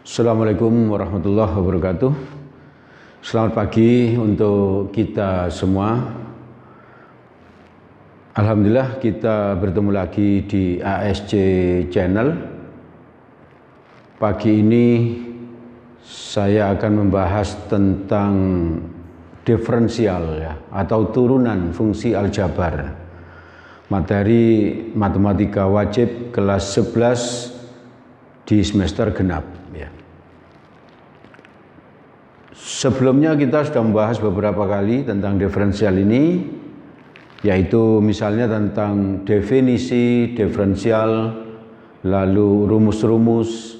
Assalamualaikum warahmatullahi wabarakatuh. Selamat pagi untuk kita semua. Alhamdulillah kita bertemu lagi di ASC Channel. Pagi ini saya akan membahas tentang diferensial ya, atau turunan fungsi aljabar. Materi matematika wajib kelas 11 di semester genap ya. Sebelumnya kita sudah membahas beberapa kali tentang diferensial ini, yaitu misalnya tentang definisi diferensial, lalu rumus-rumus,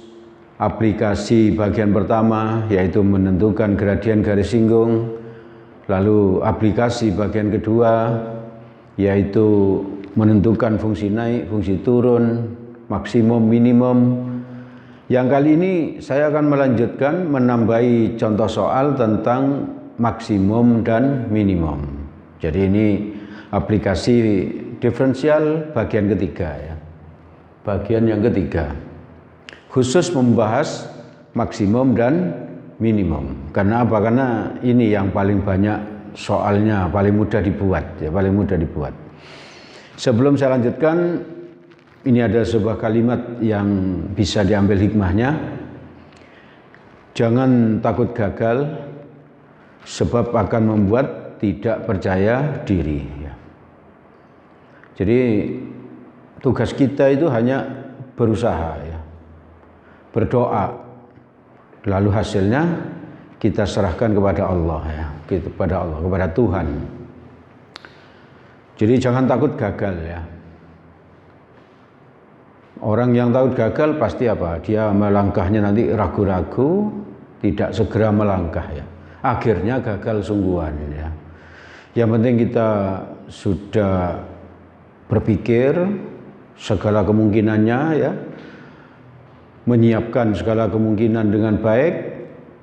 aplikasi bagian pertama yaitu menentukan gradien garis singgung, lalu aplikasi bagian kedua yaitu menentukan fungsi naik, fungsi turun, maksimum, minimum. Yang kali ini saya akan melanjutkan menambahi contoh soal tentang maksimum dan minimum. Jadi ini aplikasi diferensial bagian ketiga ya. Bagian yang ketiga. Khusus membahas maksimum dan minimum. Karena apa? Karena ini yang paling banyak soalnya, paling mudah dibuat ya, paling mudah dibuat. Sebelum saya lanjutkan, ini ada sebuah kalimat yang bisa diambil hikmahnya. Jangan takut gagal, sebab akan membuat tidak percaya diri. Jadi tugas kita itu hanya berusaha, ya, berdoa, lalu hasilnya kita serahkan kepada Allah, ya, kepada Allah, kepada Tuhan. Jadi jangan takut gagal, ya. Orang yang takut gagal pasti apa? Dia melangkahnya nanti ragu-ragu, tidak segera melangkah ya. Akhirnya gagal sungguhan ya. Yang penting kita sudah berpikir segala kemungkinannya ya. Menyiapkan segala kemungkinan dengan baik,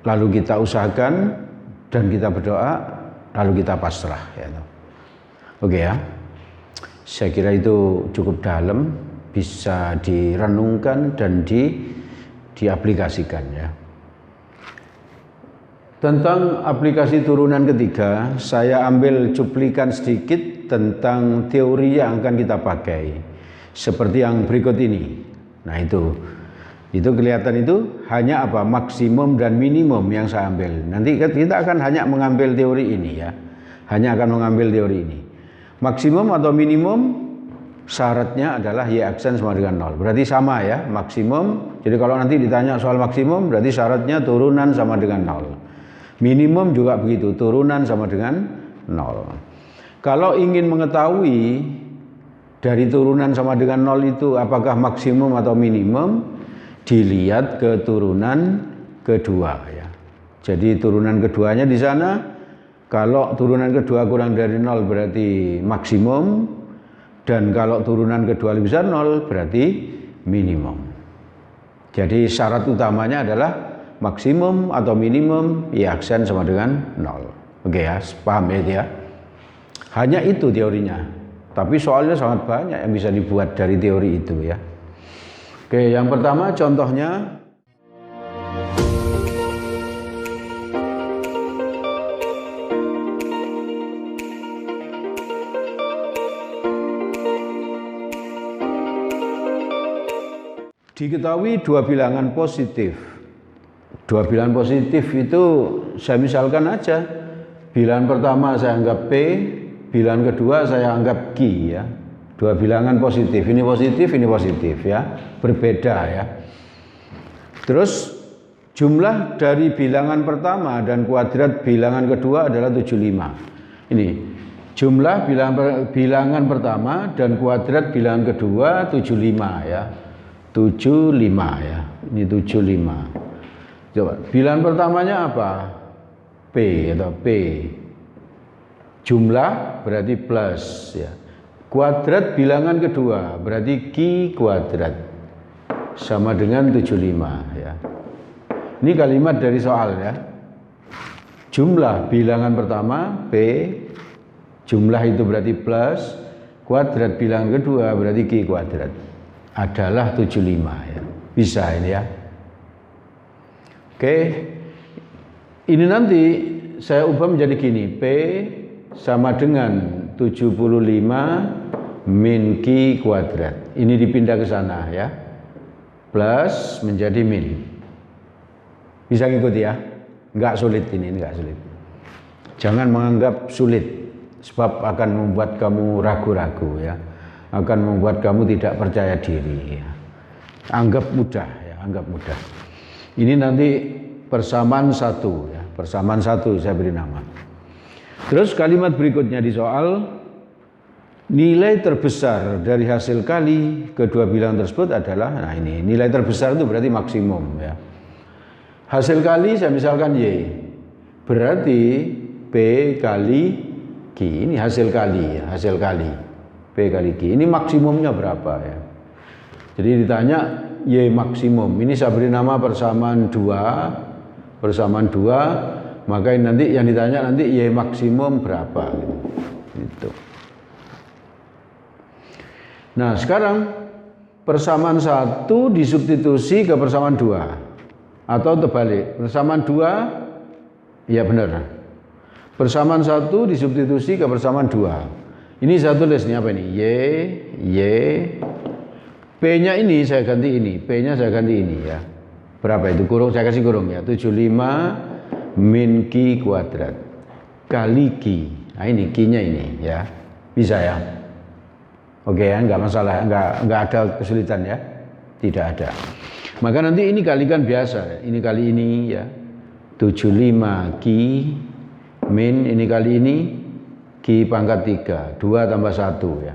lalu kita usahakan dan kita berdoa, lalu kita pasrah ya. Oke ya. Saya kira itu cukup dalam, bisa direnungkan dan diaplikasikan ya. Tentang aplikasi turunan ketiga, saya ambil cuplikan sedikit tentang teori yang akan kita pakai. Seperti yang berikut ini. Nah itu kelihatan itu hanya apa? Maksimum dan minimum yang saya ambil. Nanti kita akan hanya mengambil teori ini ya. Hanya akan mengambil teori ini. Maksimum atau minimum syaratnya adalah Y aksen sama dengan 0. Berarti sama ya, maksimum. Jadi kalau nanti ditanya soal maksimum, berarti syaratnya turunan sama dengan 0. Minimum juga begitu, turunan sama dengan 0. Kalau ingin mengetahui dari turunan sama dengan 0 itu apakah maksimum atau minimum, dilihat ke turunan kedua ya. Jadi turunan keduanya di sana, kalau turunan kedua kurang dari 0 berarti maksimum, dan kalau turunan kedua lebih besar 0 berarti minimum. Jadi syarat utamanya adalah maksimum atau minimum Y aksen sama dengan 0. Oke ya, paham ya? Hanya itu teorinya. Tapi soalnya sangat banyak yang bisa dibuat dari teori itu ya. Oke, yang pertama contohnya. Diketahui dua bilangan positif. Dua bilangan positif itu saya misalkan aja. Bilangan pertama saya anggap P, bilangan kedua saya anggap Q ya. Dua bilangan positif, ini positif ya. Berbeda ya. Terus jumlah dari bilangan pertama dan kuadrat bilangan kedua adalah 75. Ini jumlah bilangan pertama dan kuadrat bilangan kedua 75 ya. 75 ya, ini 75. Coba, bilangan pertamanya apa? P atau P. Jumlah berarti plus ya. Kuadrat bilangan kedua berarti Q kuadrat. Sama dengan 75 ya. Ini kalimat dari soal ya. Jumlah bilangan pertama P, jumlah itu berarti plus, kuadrat bilangan kedua berarti Q kuadrat adalah 75 ya. Bisa ini ya. Oke. Ini nanti saya ubah menjadi gini, P sama dengan 75 min Q kuadrat. Ini dipindah ke sana ya. Plus menjadi min. Bisa ngikuti ya? Enggak sulit ini, enggak sulit. Jangan menganggap sulit, sebab akan membuat kamu ragu-ragu ya. Akan membuat kamu tidak percaya diri ya. Anggap mudah ya, anggap mudah. Ini nanti persamaan satu ya, persamaan satu saya beri nama. Terus kalimat berikutnya di soal, nilai terbesar dari hasil kali kedua bilangan tersebut adalah, nah ini nilai terbesar itu berarti maksimum ya. Hasil kali saya misalkan Y, berarti P kali Q, ini hasil kali ya, hasil kali P kali Q, ini maksimumnya berapa ya. Jadi ditanya Y maksimum, ini saya beri nama persamaan 2, persamaan 2, maka nanti yang ditanya nanti Y maksimum berapa gitu. Nah sekarang persamaan 1 disubstitusi ke persamaan 2 atau terbalik, persamaan 2 ya benar, persamaan 1 disubstitusi ke persamaan 2. Ini saya tulis nih apa ini, Y, P nya ini saya ganti ini, P nya saya ganti ini ya. Berapa itu? Kurung, saya kasih kurung ya, 75 min Q kuadrat kali Q. Nah ini Q nya ini ya, bisa ya. Oke ya, nggak masalah, nggak ada kesulitan ya, tidak ada. Maka nanti ini kalikan biasa, ini kali ini ya, 75 Q min ini kali ini Q pangkat 3, 2 tambah 1 ya.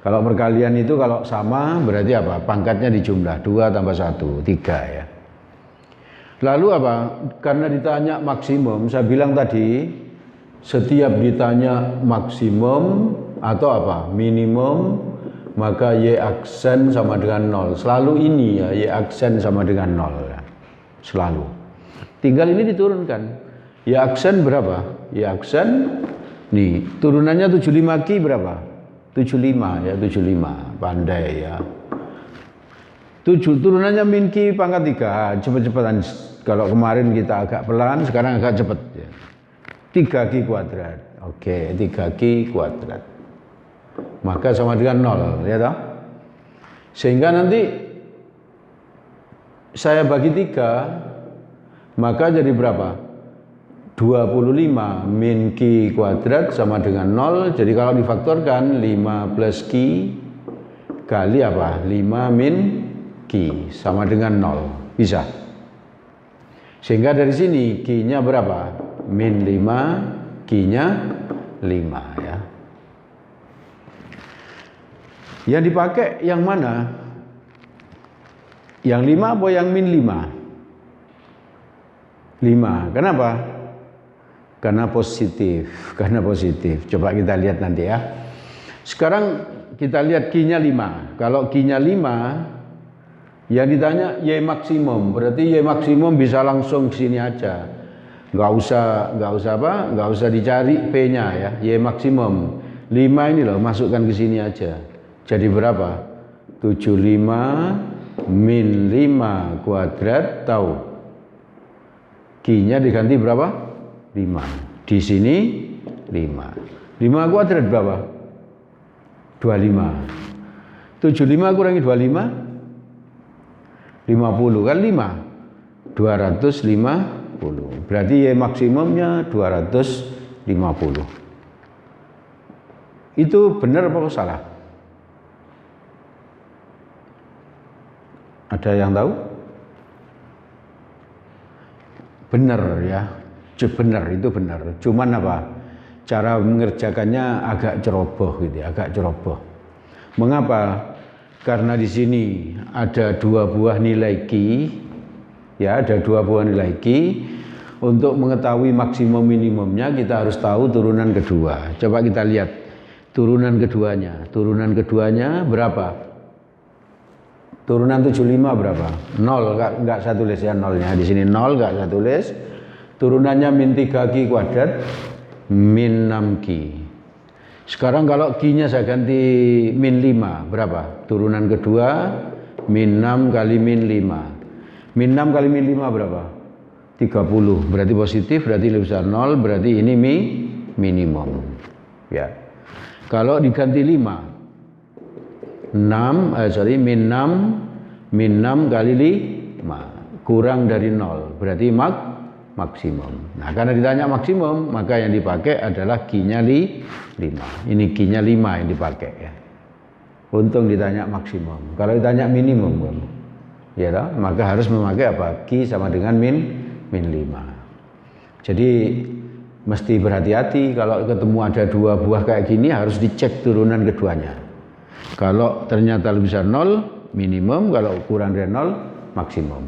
Kalau perkalian itu kalau sama berarti apa? Pangkatnya dijumlah, 2 tambah 1, 3 ya. Lalu apa? Karena ditanya maksimum, saya bilang tadi, setiap ditanya maksimum atau apa? Minimum, maka Y aksen sama dengan 0. Selalu ini ya, Y aksen sama dengan 0 ya. Selalu. Tinggal ini diturunkan. Y aksen berapa? Y aksen nih, turunannya 75 Q berapa? 75 ya, 75. Pandai ya. 7 turunannya min Q pangkat 3. Cepet-cepetan. Kalau kemarin kita agak pelan, sekarang agak cepet ya. 3 Q kuadrat. Oke, 3 Q kuadrat. Maka sama dengan 0 ya toh? Sehingga nanti saya bagi 3, maka jadi berapa? 25 min Q kuadrat sama dengan 0. Jadi kalau difaktorkan 5 plus Q kali apa? 5 min Q sama dengan 0. Bisa. Sehingga dari sini Q nya berapa? Min 5, Q nya 5 ya. Yang dipakai yang mana? Yang 5 atau yang min 5? 5. Kenapa? Karena positif. Karena positif. Coba kita lihat nanti ya. Sekarang kita lihat Q-nya 5. Kalau Q-nya 5, yang ditanya Y maksimum. Berarti Y maksimum bisa langsung ke sini aja. Nggak usah dicari P-nya ya. Y maksimum. 5 ini loh, masukkan ke sini aja. Jadi berapa? 75 min 5 kuadrat tahu. Q-nya diganti berapa? 5. Di sini 5. 5 kuadrat berapa? 25. 75 kurangi 25? 50 kan 5. 250. Berarti Y maksimumnya 250. Itu benar apa salah? Ada yang tahu? Benar ya, benar itu benar. Cuman apa? Cara mengerjakannya agak ceroboh gitu, agak ceroboh. Mengapa? Karena di sini ada 2 buah nilai Q, ya ada 2 buah nilai Q. Untuk mengetahui maksimum minimumnya kita harus tahu turunan kedua. Coba kita lihat turunan keduanya. Turunan keduanya berapa? Turunan 75 berapa? 0, enggak saya tulis ya nolnya. Di sini 0 enggak saya tulis. Turunannya min 3 Q kuadrat min 6 Q. Sekarang kalau Q-nya saya ganti min 5, berapa? Turunan kedua, min 6 kali min 5. Min 6 kali min 5 berapa? 30. Berarti positif, berarti lebih besar 0, berarti ini minimum. Ya. Kalau diganti 5, min 6 kali 5 kurang dari 0 berarti maksimum. Nah, karena ditanya maksimum, maka yang dipakai adalah Q-nya 5. Ini Q-nya 5 yang dipakai ya. Untung ditanya maksimum. Kalau ditanya minimum, ya toh, maka harus memakai apa? Q sama dengan min 5. Jadi mesti berhati-hati kalau ketemu ada dua buah kayak gini, harus dicek turunan keduanya. Kalau ternyata lebih besar 0 minimum, kalau kurang dari 0 maksimum.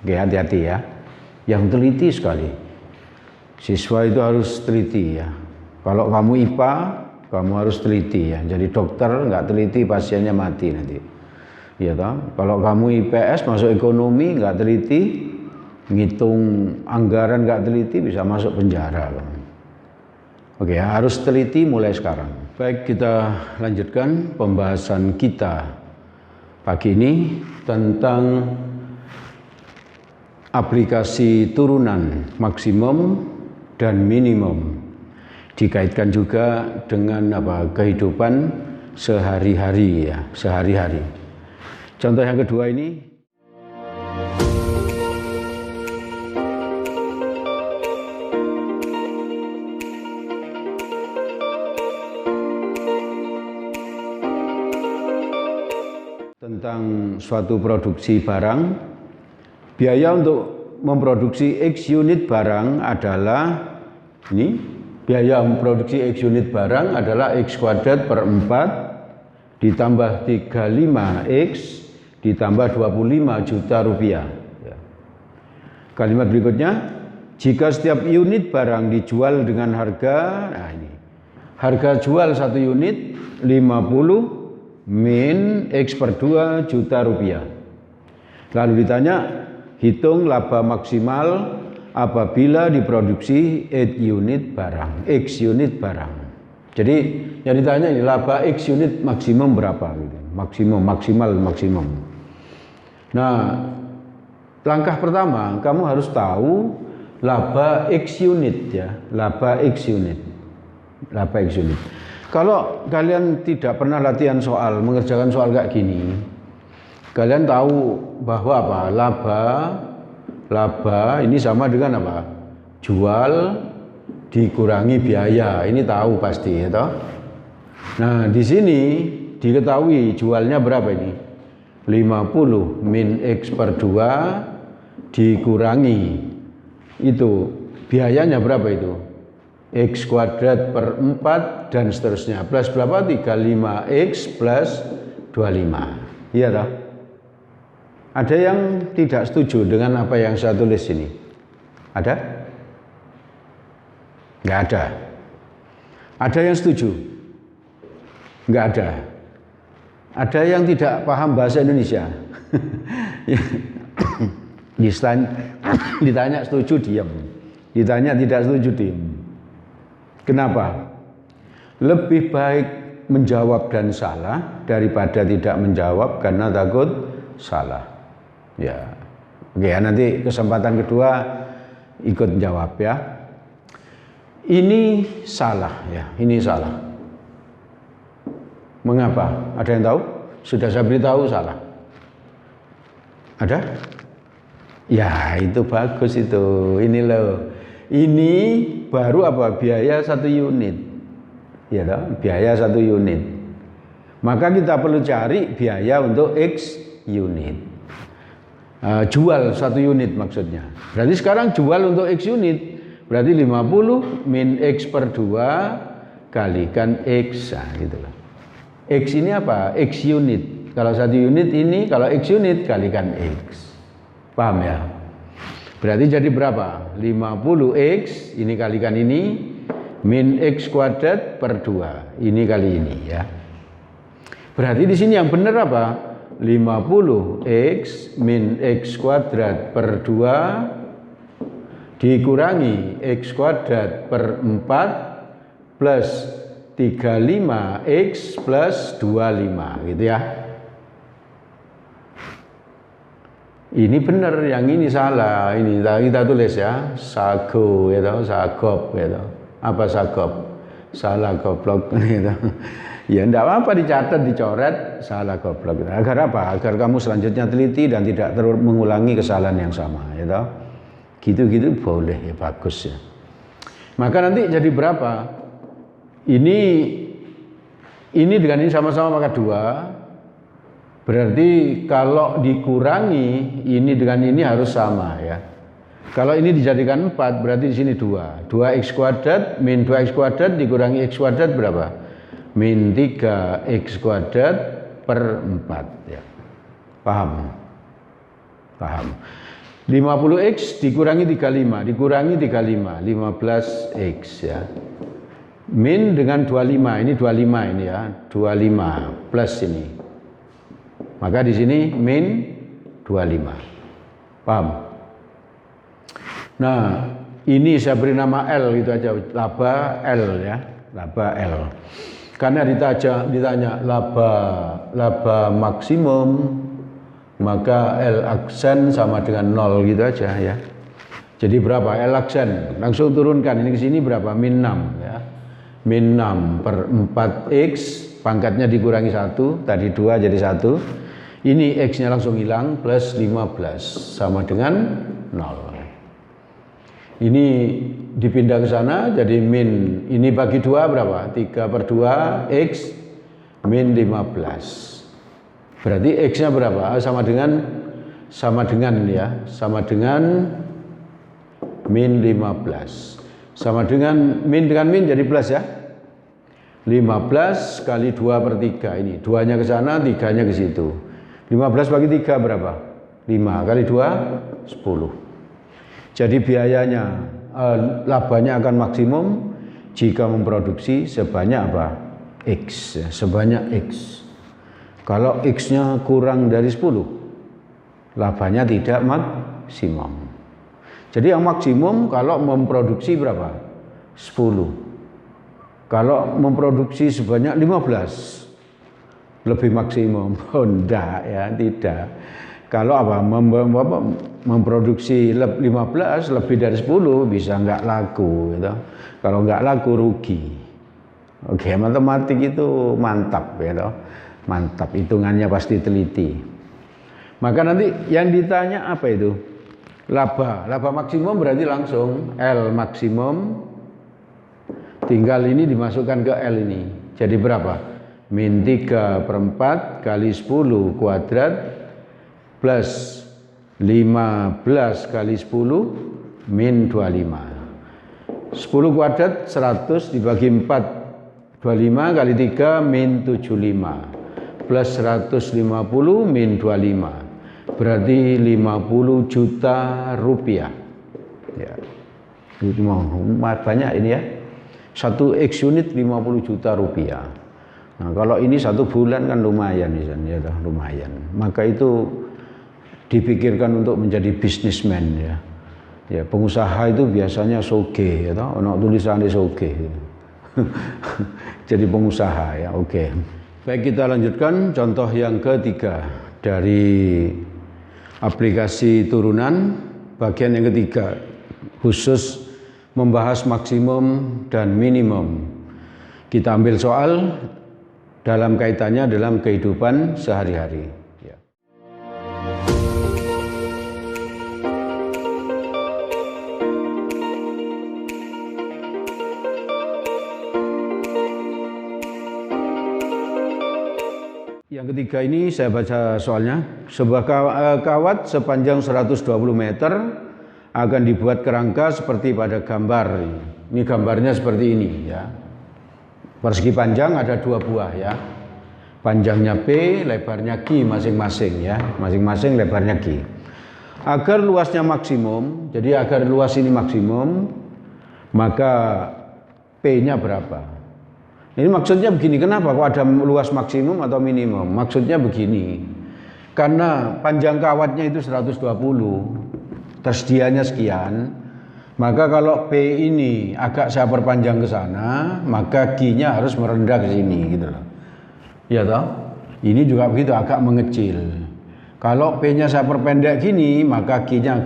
Oke, hati-hati ya. Yang teliti sekali. Siswa itu harus teliti ya. Kalau kamu IPA, kamu harus teliti ya. Jadi dokter nggak teliti, pasiennya mati nanti. Ya toh. Kalau kamu IPS masuk ekonomi nggak teliti, ngitung anggaran nggak teliti, bisa masuk penjara. Oke, harus teliti mulai sekarang. Baik, kita lanjutkan pembahasan kita pagi ini tentang aplikasi turunan maksimum dan minimum. Dikaitkan juga dengan kehidupan sehari-hari ya, sehari-hari. Contoh yang kedua ini. Tentang suatu produksi barang, biaya untuk memproduksi X unit barang adalah ini, biaya memproduksi X unit barang adalah X kuadrat per 4 ditambah 35X ditambah 25 juta rupiah. Kalimat berikutnya, jika setiap unit barang dijual dengan harga, nah ini, harga jual satu unit 50 min X per 2 juta rupiah. Lalu ditanya, hitung laba maksimal apabila diproduksi X unit barang. Jadi yang ditanya ini, laba X unit maksimum berapa? Maksimal. Nah, langkah pertama kamu harus tahu laba X unit ya, laba X unit. Kalau kalian tidak pernah latihan soal, mengerjakan soal kayak gini, kalian tahu bahwa laba ini sama dengan apa? Jual dikurangi biaya. Ini tahu pasti ya toh? Nah, di sini diketahui jualnya berapa ini? 50 min X per 2 dikurangi itu biayanya berapa itu? X kuadrat per 4 dan seterusnya. Plus berapa? 35X plus 25. Iya toh? Ada yang tidak setuju dengan apa yang saya tulis ini? Ada? Nggak ada. Ada yang setuju? Nggak ada. Ada yang tidak paham bahasa Indonesia? Ditanya setuju, diam. Ditanya tidak setuju, diam. Kenapa? Lebih baik menjawab dan salah daripada tidak menjawab karena takut salah. Ya, oke ya, nanti kesempatan kedua ikut jawab ya. Ini salah ya, ini salah. Mengapa? Ada yang tahu? Sudah saya beritahu salah. Ada? Ya, itu bagus itu. Ini loh. Ini baru apa? Biaya satu unit. Ya toh? Biaya satu unit. Maka kita perlu cari biaya untuk X unit. Jual satu unit maksudnya. Berarti sekarang jual untuk X unit. Berarti 50 min X per 2 kalikan X. Nah, gitu loh. X ini apa? X unit. Kalau satu unit ini, kalau X unit kalikan X. Paham ya? Berarti jadi berapa? 50X, ini kalikan ini, min X kuadrat per 2. Ini kali ini ya. Berarti di sini yang benar apa? 50X min X kuadrat per 2 dikurangi X kuadrat per 4 plus 35X plus 25 gitu ya. Ini benar, yang ini salah. Ini kita tulis ya, sago gitu, sagop gitu. Apa sagop? Salah goblok gitu. Ya enggak apa-apa, dicatat, dicoret, salah goblok. Agar apa? Agar kamu selanjutnya teliti dan tidak terus mengulangi kesalahan yang sama, gitu. Gitu-gitu boleh, ya bagus ya. Maka nanti jadi berapa? Ini dengan ini sama-sama maka 2. Berarti kalau dikurangi ini dengan ini harus sama ya. Kalau ini dijadikan 4 berarti di sini 2. 2x kuadrat min 2x kuadrat dikurangi x kuadrat berapa? Min 3x kuadrat per 4 ya. Paham? Paham. 50x dikurangi 35 dikurangi 35 15x ya. Min dengan 25, ini 25 ini ya, 25 plus ini. Maka di sini min 25. Paham? Nah, ini saya beri nama L gitu aja, laba L ya, laba L. Karena ditanya laba maksimum, maka L aksen sama dengan 0 gitu aja ya. Jadi berapa L aksen? Langsung turunkan, ini ke sini berapa? Min 6 ya. Min 6 per 4x, pangkatnya dikurangi 1, tadi 2 jadi 1. Ini x-nya langsung hilang, plus 15 sama dengan 0. Ini dipindah ke sana jadi min, ini bagi 2 berapa? 3 per 2 x min 15. Berarti x-nya berapa? Sama dengan ya, sama dengan min 15. Sama dengan min jadi plus ya. 15 kali 2 per 3 ini. 2-nya ke sana, 3-nya ke situ. 15 bagi 3 berapa? 5 kali 2 10. Jadi biayanya labanya akan maksimum jika memproduksi sebanyak apa? X, ya, sebanyak X. Kalau X-nya kurang dari 10, labanya tidak maksimum. Jadi yang maksimum kalau memproduksi berapa? 10. Kalau memproduksi sebanyak 15, lebih maksimum. Oh enggak ya, tidak. Kalau apa? Memproduksi 15 lebih dari 10 bisa enggak laku gitu. Kalau enggak laku rugi. Oke, matematik itu mantap gitu. Mantap, hitungannya pasti teliti. Maka nanti yang ditanya apa itu? Laba maksimum berarti langsung L maksimum, tinggal ini dimasukkan ke L ini. Jadi berapa? Min 3 per 4 kali 10 kuadrat plus 15 kali 10 min 25. 10 kuadrat 100 dibagi 4, 25 kali 3 min 75 plus 150 min 25. Berarti 50 juta rupiah. Ya. Itu banyak ini ya. 1 X unit 50 juta rupiah. Nah, kalau ini 1 bulan kan lumayan ya, lumayan. Maka itu dipikirkan untuk menjadi bisnismen ya. Ya, pengusaha itu biasanya soge ya, ono tulisannya soge. Jadi pengusaha ya, oke. Baik, kita lanjutkan contoh yang ketiga dari aplikasi turunan, bagian yang ketiga, khusus membahas maksimum dan minimum. Kita ambil soal dalam kaitannya dalam kehidupan sehari-hari. Ya. Yang ketiga ini saya baca soalnya. Sebuah kawat sepanjang 120 meter akan dibuat kerangka seperti pada gambar. Ini gambarnya seperti ini ya. Persegi panjang ada 2 buah ya. Panjangnya P, lebarnya Q masing-masing ya. Masing-masing lebarnya Q. Agar luasnya maksimum, jadi agar luas ini maksimum, maka P-nya berapa? Ini maksudnya begini, kenapa kok ada luas maksimum atau minimum? Maksudnya begini, karena panjang kawatnya itu 120, tersedianya sekian, Maka kalau P ini agak saya perpanjang ke sana, maka Q-nya harus merendah ke sini gitu loh. Ya toh? Ini juga begitu, agak mengecil. Kalau P-nya saya perpendek gini, maka Q-nya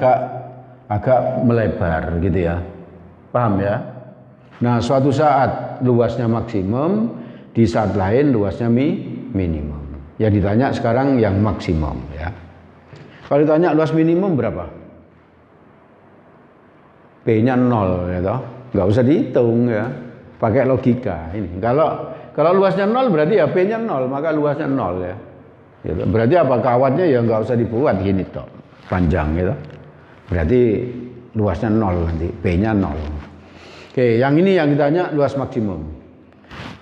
agak melebar gitu ya. Paham ya? Nah, suatu saat luasnya maksimum, di saat lain luasnya minimum. Ya ditanya sekarang yang maksimum ya. Kalau ditanya luas minimum berapa? P-nya 0 ya toh. Nggak usah dihitung ya. Pakai logika ini. Kalau luasnya 0 berarti ya P-nya 0, maka luasnya 0 ya. Gitu. Berarti apa kawatnya ya nggak usah dibuat gini toh, panjang gitu. Berarti luasnya 0 nanti, P-nya 0. Oke, yang ini yang ditanya luas maksimum.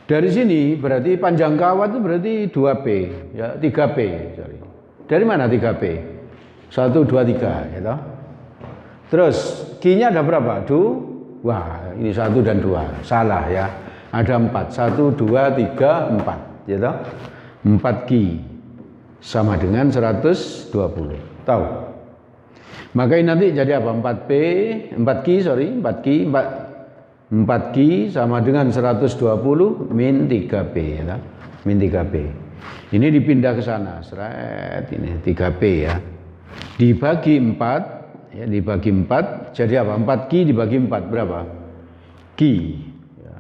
Dari sini berarti panjang kawat itu berarti 2P, ya 3P. Sorry. Dari mana 3P? 1, 2, 3, gitu. Terus Q-nya ada berapa? Wah, ini 1 dan 2. Salah ya. Ada 4. 1, 2, 3, 4, gitu. 4 Q sama dengan 120. Tahu? Maka ini nanti jadi apa? 4Q sama dengan 120 min 3P ya. Min 3P. Ini dipindah ke sana, seret ini 3P ya. Dibagi 4 ya, dibagi 4 jadi apa? 4Q dibagi 4 berapa? Q ya.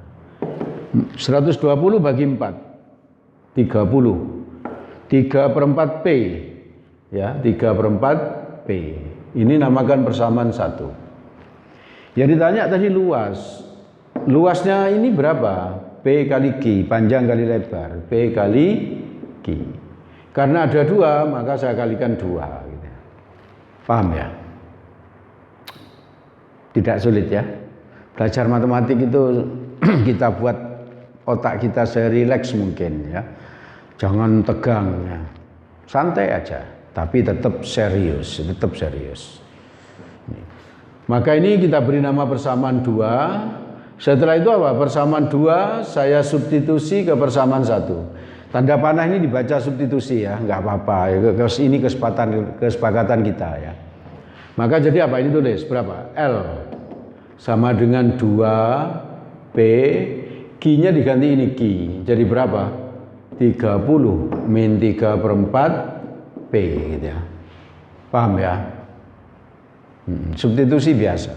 120 bagi 4 30. 3/4 P ya, 3/4 P. Ini namakan persamaan 1. Yang ditanya tadi luas. Luasnya ini berapa? P kali Q, panjang kali lebar. P kali Q. Karena ada 2, maka saya kalikan 2. Gitu. Paham ya? Tidak sulit ya? Belajar matematik itu kita buat otak kita serileks mungkin ya. Jangan tegang ya. Santai aja, tapi tetap serius, tetap serius. Maka ini kita beri nama persamaan 2. Setelah itu apa? Persamaan 2 saya substitusi ke persamaan 1. Tanda panah ini dibaca substitusi ya, nggak apa-apa. Ini kesepakatan kita ya. Maka jadi apa? Ini tulis berapa? L sama dengan 2P, Q-nya diganti ini Q. Jadi berapa? 30 min 3/4 P gitu ya. Paham ya? Substitusi biasa.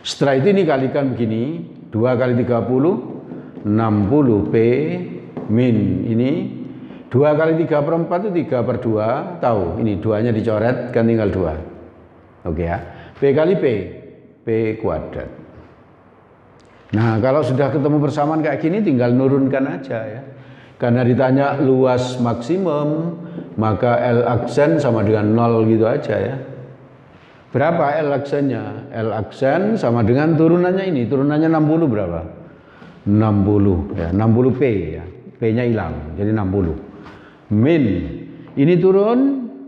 Setelah itu ini kalikan begini, 2 kali 30 60 P min ini 2 kali 3/4 itu 3/2. Tahu ini 2-nya dicoret kan tinggal 2. Oke ya. P kali P kuadrat. Nah kalau sudah ketemu persamaan kayak gini tinggal nurunkan aja ya. Karena ditanya luas maksimum, maka L aksen sama dengan 0 gitu aja ya. Berapa L aksennya? L aksen sama dengan turunannya ini. Turunannya 60 berapa? 60 ya, 60 P ya. P-nya hilang, jadi 60. Min ini turun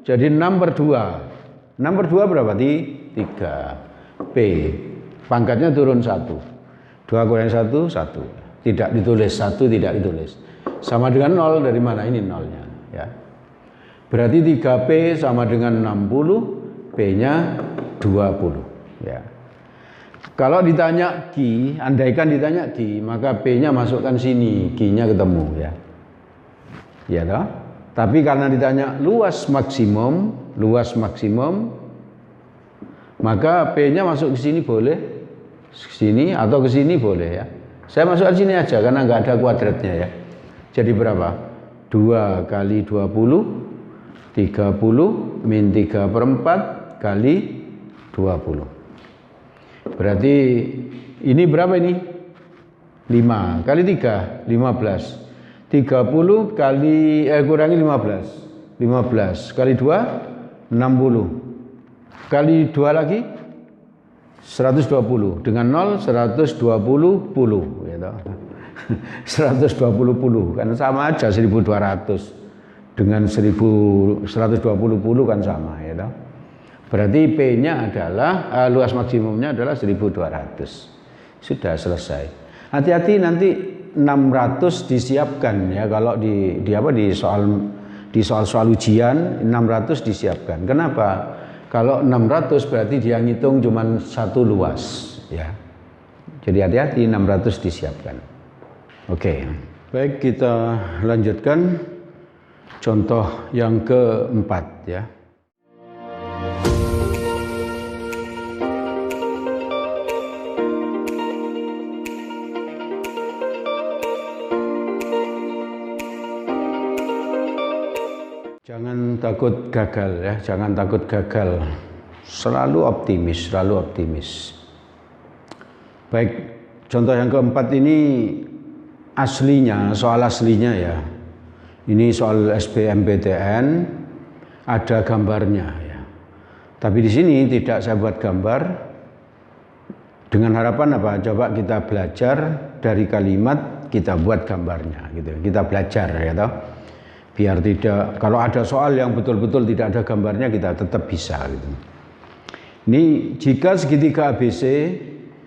jadi 6/2. 6/2 berapa? 3 P. Pangkatnya turun 1. 2 kurang 1, 1. Tidak ditulis, 1 tidak ditulis. Sama dengan 0, dari mana? Ini 0-nya ya. Berarti 3P sama dengan 60, P-nya 20 ya. Kalau ditanya Q, andaikan ditanya Q, maka P-nya masukkan sini, Q-nya ketemu ya. Ya toh? Tapi karena ditanya luas maksimum, maka P-nya masuk ke sini boleh, ke sini atau ke sini boleh ya. Saya masukkan sini aja karena nggak ada kuadratnya ya. Jadi berapa? 2 kali 20, 30 min 3/4 kali 20. Berarti ini berapa ini? 5 kali 3, 15. 30 kali kurangi 15. 15 kali 2, 60. Kali 2 lagi 120. Dengan 0 120 puluh gitu. 120 puluh kan sama aja 1200 dengan 1120 puluh kan sama ya toh. Berarti P-nya adalah luas maksimumnya adalah 1200. Sudah selesai. Hati-hati nanti 600 disiapkan ya kalau di soal ujian 600 disiapkan. Kenapa? Kalau 600 berarti dia ngitung cuma satu luas ya. Jadi hati-hati, 600 disiapkan. Oke. Baik, kita lanjutkan contoh yang keempat ya. Jangan takut gagal ya, jangan takut gagal. Selalu optimis, selalu optimis. Baik, contoh yang keempat ini aslinya, soal aslinya ya. Ini soal SBMPTN, ada gambarnya ya. Tapi di sini tidak saya buat gambar. Dengan harapan apa? Coba kita belajar dari kalimat, kita buat gambarnya gitu. Kita belajar ya toh. Biar tidak, kalau ada soal yang betul-betul tidak ada gambarnya, kita tetap bisa gitu. Ini jika segitiga ABC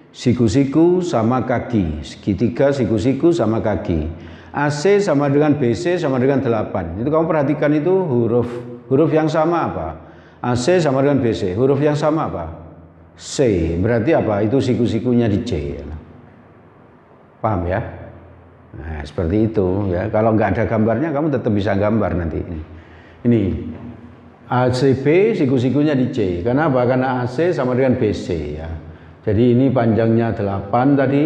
siku-siku sama kaki, segitiga siku-siku sama kaki, AC sama dengan BC sama dengan 8. Itu kamu perhatikan itu huruf yang sama apa? AC sama dengan BC, huruf yang sama apa? C, berarti apa? Itu siku-sikunya di C. Paham ya? Nah, seperti itu ya. Kalau nggak ada gambarnya, kamu tetap bisa gambar nanti. Ini ACB siku-sikunya di C. Kenapa? Karena AC sama dengan BC ya. Jadi ini panjangnya 8 tadi,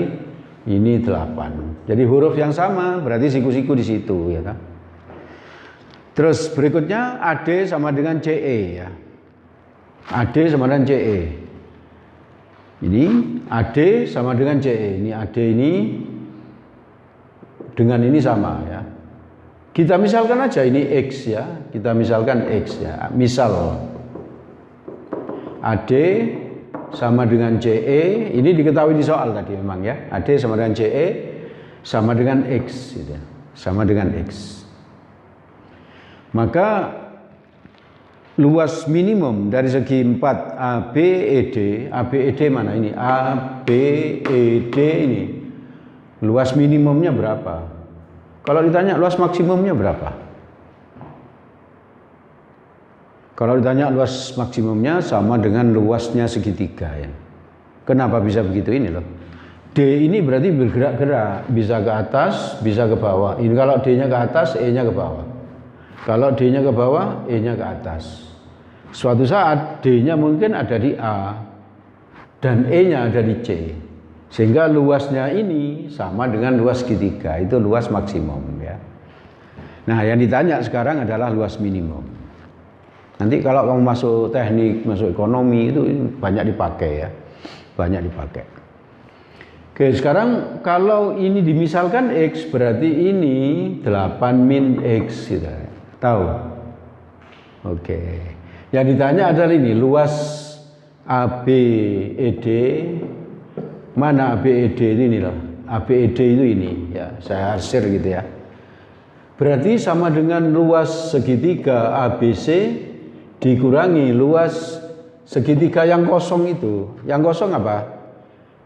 ini 8. Jadi huruf yang sama, berarti siku-siku di situ ya. Terus berikutnya AD sama dengan CE ya. AD sama dengan CE. Ini AD sama dengan CE. Ini AD ini dengan ini sama ya. Kita misalkan aja ini X ya. Kita misalkan X ya. Misal AD sama dengan CE, ini diketahui di soal tadi memang ya. AD sama dengan CE sama dengan X gitu ya. Sama dengan X. Maka luas minimum dari segi 4 ABED, ABED mana ini? ABED ini. Luas minimumnya berapa? Kalau ditanya luas maksimumnya berapa? Kalau ditanya luas maksimumnya sama dengan luasnya segitiga ya. Kenapa bisa begitu ini loh? D ini berarti bergerak-gerak, bisa ke atas, bisa ke bawah. Ini kalau D-nya ke atas, E-nya ke bawah. Kalau D-nya ke bawah, E-nya ke atas. Suatu saat D-nya mungkin ada di A dan E-nya ada di C. Sehingga luasnya ini sama dengan luas segitiga, itu luas maksimum ya. Nah, yang ditanya sekarang adalah luas minimum. Nanti kalau kamu masuk teknik, masuk ekonomi itu banyak dipakai ya. Banyak dipakai. Oke, sekarang kalau ini dimisalkan X berarti ini 8 min X gitu. Tahu? Oke. Yang ditanya adalah ini luas ABED. Mana ABED ini loh? ABED itu ini ya, saya arsir gitu ya. Berarti sama dengan luas segitiga ABC dikurangi luas segitiga yang kosong itu. Yang kosong apa?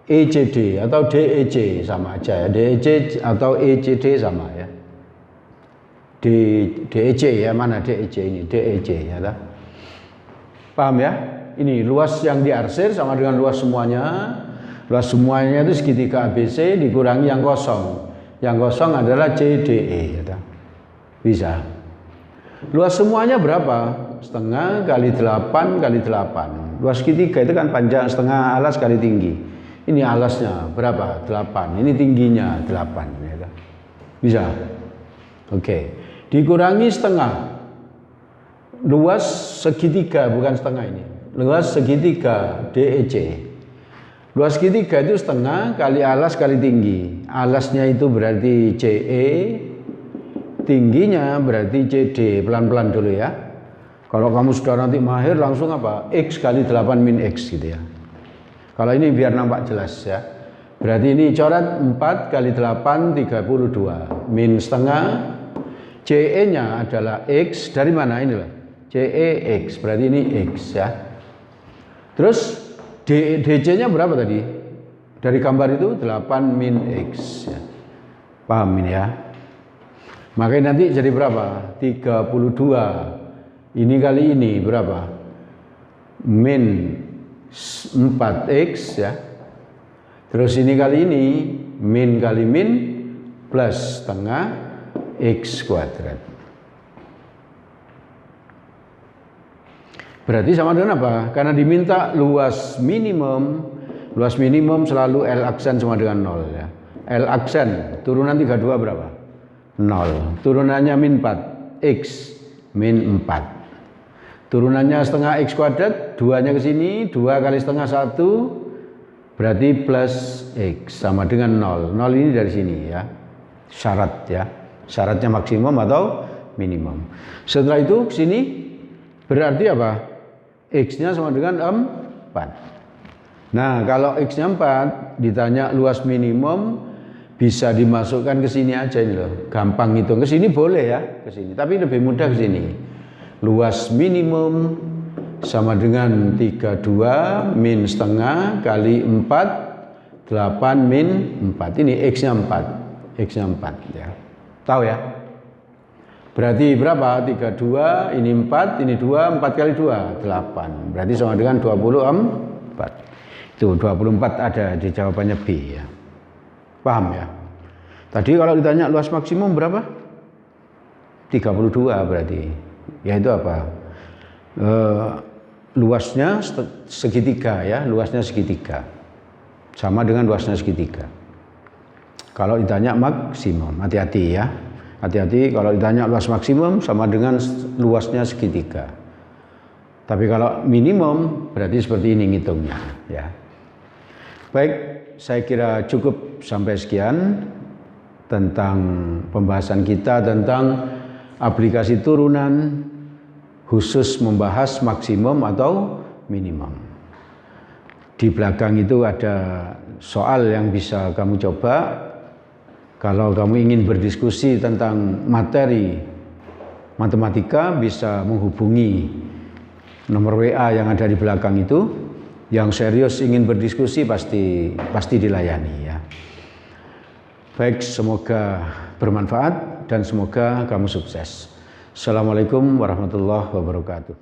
ECD atau DEC sama aja ya. DEC atau ECD sama ya. DEC ya, mana DEC ini? DEC ya. Paham ya? Ini luas yang diarsir sama dengan luas semuanya. Luas semuanya itu segitiga ABC dikurangi yang kosong. Yang kosong adalah CDE. Bisa. Luas semuanya berapa? Setengah kali 8 kali 8. Luas segitiga itu kan panjang setengah alas kali tinggi. Ini alasnya berapa? 8. Ini tingginya 8. Bisa. Oke. Dikurangi setengah. Luas segitiga bukan setengah ini. Luas segitiga DEC. Luas segitiga itu setengah kali alas kali tinggi. Alasnya itu berarti CE, tingginya berarti CD. Pelan-pelan dulu ya. Kalau kamu sudah nanti mahir langsung apa? X kali 8 min X gitu ya. Kalau ini biar nampak jelas ya. Berarti ini coret 4 kali 8 32 min setengah. CE-nya adalah X. Dari mana ini loh? CE X. Berarti ini X ya. Terus DC-nya berapa tadi? Dari gambar itu 8 min X ya. Paham ini ya? Makanya nanti jadi berapa? 32. Ini kali ini berapa? Min 4X ya. Terus ini kali ini, min kali min plus setengah X kuadrat. Berarti sama dengan apa? Karena diminta luas minimum selalu L aksen sama dengan 0 ya. L aksen, turunan 32 berapa? 0. Turunannya min 4, X min 4. Turunannya setengah X kuadrat, 2-nya ke sini, 2 kali setengah 1, berarti plus X sama dengan 0. 0 ini dari sini ya, syarat ya. Syaratnya maksimum atau minimum. Setelah itu ke sini, berarti apa? X-nya sama dengan 4. Nah, kalau X-nya 4, ditanya luas minimum, bisa dimasukkan ke sini aja ini loh. Gampang hitung. Ke sini boleh ya, ke sini. Tapi lebih mudah ke sini. Luas minimum sama dengan 32 min setengah kali 4, 8 min 4. Ini X-nya 4. X-nya 4 ya. Tahu ya? Berarti berapa? 32, ini 4, ini 2, 4 kali 2, 8. Berarti sama dengan 24. Itu 24 ada di jawabannya B ya. Paham ya? Tadi kalau ditanya luas maksimum berapa? 32 berarti. Yaitu apa? Luasnya segitiga ya, luasnya segitiga. Sama dengan luasnya segitiga. Kalau ditanya maksimum, hati-hati ya. Hati-hati kalau ditanya luas maksimum sama dengan luasnya segitiga. Tapi kalau minimum berarti seperti ini ngitungnya ya. Baik, saya kira cukup sampai sekian tentang pembahasan kita tentang aplikasi turunan khusus membahas maksimum atau minimum. Di belakang itu ada soal yang bisa kamu coba. Kalau kamu ingin berdiskusi tentang materi matematika, bisa menghubungi nomor WA yang ada di belakang itu. Yang serius ingin berdiskusi pasti dilayani ya. Baik, semoga bermanfaat dan semoga kamu sukses. Assalamualaikum warahmatullahi wabarakatuh.